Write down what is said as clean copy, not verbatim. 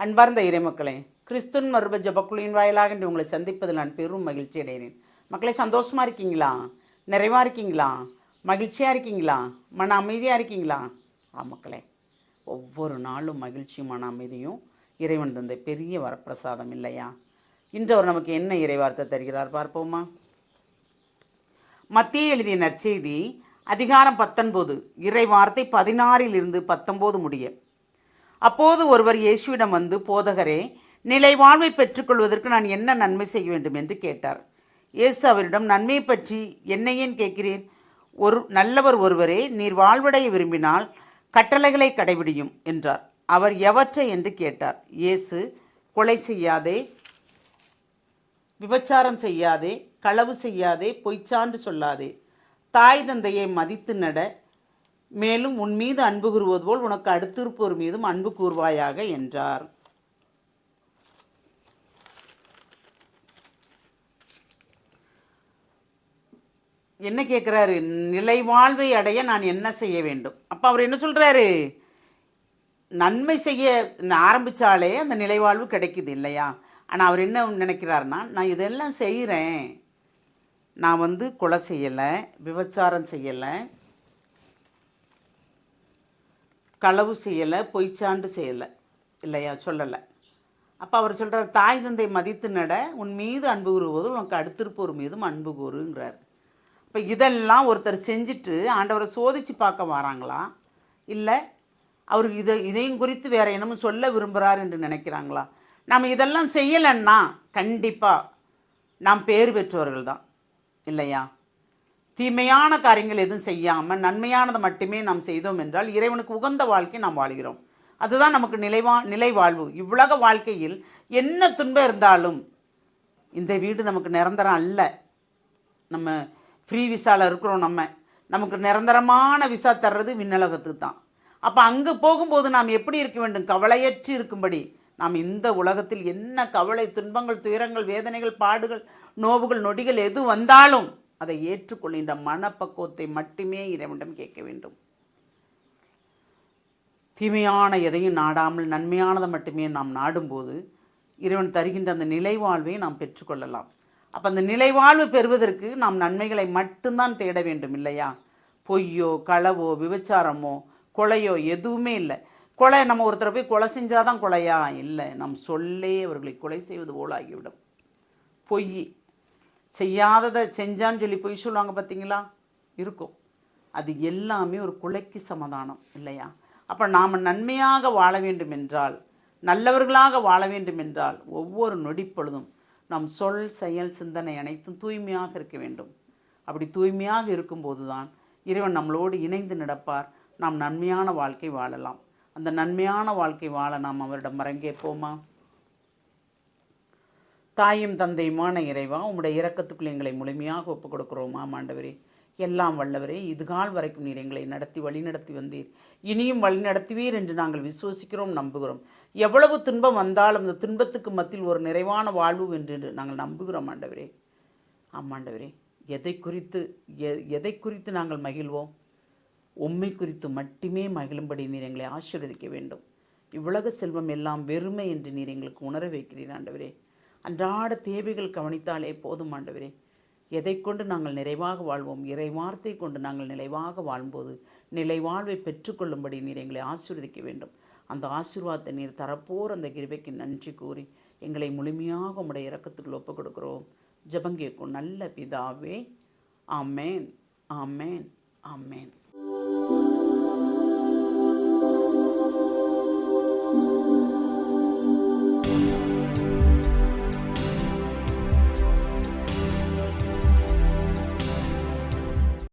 அன்பார்ந்த இறைமக்களே, கிறிஸ்துவின் மறுப ஜபக்குழுவின் வாயிலாக இன்று உங்களை சந்திப்பதில் நான் பெரும் மகிழ்ச்சி அடைகிறேன். மக்களே, சந்தோஷமாக இருக்கீங்களா? நிறைவாக இருக்கீங்களா? மகிழ்ச்சியாக இருக்கீங்களா? மன அமைதியாக இருக்கீங்களா? மக்களே, ஒவ்வொரு நாளும் மகிழ்ச்சியும் மன அமைதியும் இறைவன் தந்த பெரிய வரப்பிரசாதம் இல்லையா? இன்று அவர் நமக்கு என்ன இறைவார்த்தை தருகிறார் பார்ப்போமா? மத்திய எழுதிய நற்செய்தி அதிகாரம் 19 இறை வார்த்தை 16 19 முடிய. அப்போது ஒருவர் இயேசுவிடம் வந்து, போதகரே, நிலை வாழ்வை பெற்றுக்கொள்வதற்கு நான் என்ன நன்மை செய்ய வேண்டும் என்று கேட்டார். இயேசு அவரிடம், நன்மையை பற்றி என்னை ஏன் கேட்கிறீர்? நல்லவர் ஒருவரே, நீர் வாழ்வடைய விரும்பினால் கட்டளைகளை கடைபிடியும் என்றார். அவர் எவற்றை என்று கேட்டார். இயேசு, கொலை செய்யாதே, விபச்சாரம் செய்யாதே, களவு செய்யாதே, பொய்ச்சான்று சொல்லாதே, தாய் தந்தையை மதித்து நட, மேலும் உன் மீது அன்பு கூறுவது போல் உனக்கு அடுத்திருப்போர் மீதும் அன்பு கூறுவாயாக என்றார். என்ன கேட்குறாரு? நிலை வாழ்வை அடைய நான் என்ன செய்ய வேண்டும்? அப்போ அவர் என்ன சொல்கிறாரு? நன்மை செய்ய ஆரம்பித்தாலே அந்த நிலைவாழ்வு கிடைக்குது இல்லையா? ஆனால் அவர் என்ன நினைக்கிறாருன்னா, நான் இதெல்லாம் செய்கிறேன், நான் கொலை செய்யலை, விபச்சாரம் செய்யலை, களவு செய்யலை, பொய்ச்சான்று செய்யலை இல்லையா, சொல்லலை. அப்போ அவர் சொல்கிறார், தாய் தந்தை மதித்து நட, உன் மீது அன்பு கூறுவது உனக்கு அடுத்திருப்போர் மீதும் அன்பு கூறுங்கிறார். இப்போ இதெல்லாம் ஒருத்தர் செஞ்சுட்டு ஆண்டவரை சோதித்து பார்க்க வராங்களா, இல்லை அவருக்கு இதையும் குறித்து வேறு என்னமோ சொல்ல விரும்புகிறார் என்று நினைக்கிறாங்களா? நம்ம இதெல்லாம் செய்யலைன்னா கண்டிப்பாக நாம் பேர் பெற்றவர்கள் தான் இல்லையா? தீமையான காரியங்கள் எதுவும் செய்யாமல் நன்மையானதை மட்டுமே நாம் செய்தோம் என்றால் இறைவனுக்கு உகந்த வாழ்க்கை நாம் வாழ்கிறோம். அதுதான் நமக்கு நிலை வாழ்வு. இவ்வுலக வாழ்க்கையில் என்ன துன்பம் இருந்தாலும் இந்த வீடு நமக்கு நிரந்தரம் அல்ல. நம்ம ஃப்ரீ விசாவில் இருக்கிறோம். நமக்கு நிரந்தரமான விசா தர்றது விண்ணுலகத்துக்கு தான். அப்போ அங்கே போகும்போது நாம் எப்படி இருக்க வேண்டும்? கவலையற்று இருக்கும்படி நாம் இந்த உலகத்தில் என்ன கவலை, துன்பங்கள், துயரங்கள், வேதனைகள், பாடுகள், நோவுகள், நொடிகள் எது வந்தாலும் அதை ஏற்றுக்கொள்கின்ற மனப்பக்குவத்தை மட்டுமே இறைவனிடம் கேட்க வேண்டும். தீமையான எதையும் நாடாமல் நன்மையானதை மட்டுமே நாம் நாடும்போது இறைவன் தருகின்ற அந்த நிலைவாழ்வை நாம் பெற்றுக்கொள்ளலாம். அப்போ அந்த நிலைவாழ்வு பெறுவதற்கு நாம் நன்மைகளை மட்டும்தான் தேட வேண்டும் இல்லையா? பொய்யோ, களவோ, விபச்சாரமோ, கொலையோ எதுவுமே இல்லை. கொலை, நம்ம ஒருத்தரை போய் கொலை செஞ்சாதான் கொலையா? இல்லை, நம் சொல்லே அவர்களை கொலை செய்வது போல் ஆகிவிடும். பொய், செய்யாததை செஞ்சான்னு சொல்லி பொய் சொல்லுவாங்க பார்த்தீங்களா, இருக்கும். அது எல்லாமே ஒரு கொலைக்கு சமாதானம் இல்லையா? அப்போ நாம் நன்மையாக வாழ வேண்டும் என்றால், நல்லவர்களாக வாழ வேண்டும் என்றால் ஒவ்வொரு நொடிப்பொழுதும் நம் சொல், செயல், சிந்தனை அனைத்தும் தூய்மையாக இருக்க வேண்டும். அப்படி தூய்மையாக இருக்கும்போது தான் இறைவன் நம்மளோடு இணைந்து நடப்பார். நாம் நன்மையான வாழ்க்கை வாழலாம். அந்த நன்மையான வாழ்க்கை வாழ நாம் அவரிடம் மறங்கேற்போமா? தாயும் தந்தையுமான இறைவா, உம்முடைய இரக்கத்துக்குள் எங்களை முழுமையாக ஒப்புக் கொடுக்குறோமா ஆண்டவரே? எல்லாம் வல்லவரே, இதுகால் வரைக்கும் நீர் எங்களை நடத்தி வழிநடத்தி வந்தீர், இனியும் வழிநடத்துவீர் என்று நாங்கள் விசுவசிக்கிறோம், நம்புகிறோம். எவ்வளவு துன்பம் வந்தாலும் அந்த துன்பத்துக்கு மத்தியில் ஒரு நிறைவான வாழ்வு என்று நாங்கள் நம்புகிறோம் ஆண்டவரே. ஆமாண்டவரே, எதை குறித்து நாங்கள் மகிழ்வோம்? உம்மை குறித்து மட்டுமே மகிழும்படி நீர் எங்களை ஆசீர்வதிக்க வேண்டும். இவ்வுலக செல்வம் எல்லாம் வெறுமை என்று நீர் எங்களுக்கு உணர வைக்கிறீர் ஆண்டவரே. அன்றாட தேவைகள் கவனித்தாலே போதும் ஆண்டவரே. எதை கொண்டு நாங்கள் நிறைவாக வாழ்வோம்? இறை வார்த்தை கொண்டு நாங்கள் நிறைவாக வாழும்போது நிலை வாழ்வை பெற்றுக்கொள்ளும்படி நீர் எங்களை ஆசீர்வதிக்க வேண்டும். அந்த ஆசீர்வாதத்தை நீர் தரப்போர் அந்த கிருபைக்கு நன்றி கூறி எங்களை முழுமையாக உம்முடைய இரக்கத்துக்குள் ஒப்புக் கொடுக்கிறோம். ஜெபம் கேட்கும் நல்ல பிதாவே. ஆமேன், ஆமேன், ஆமேன்.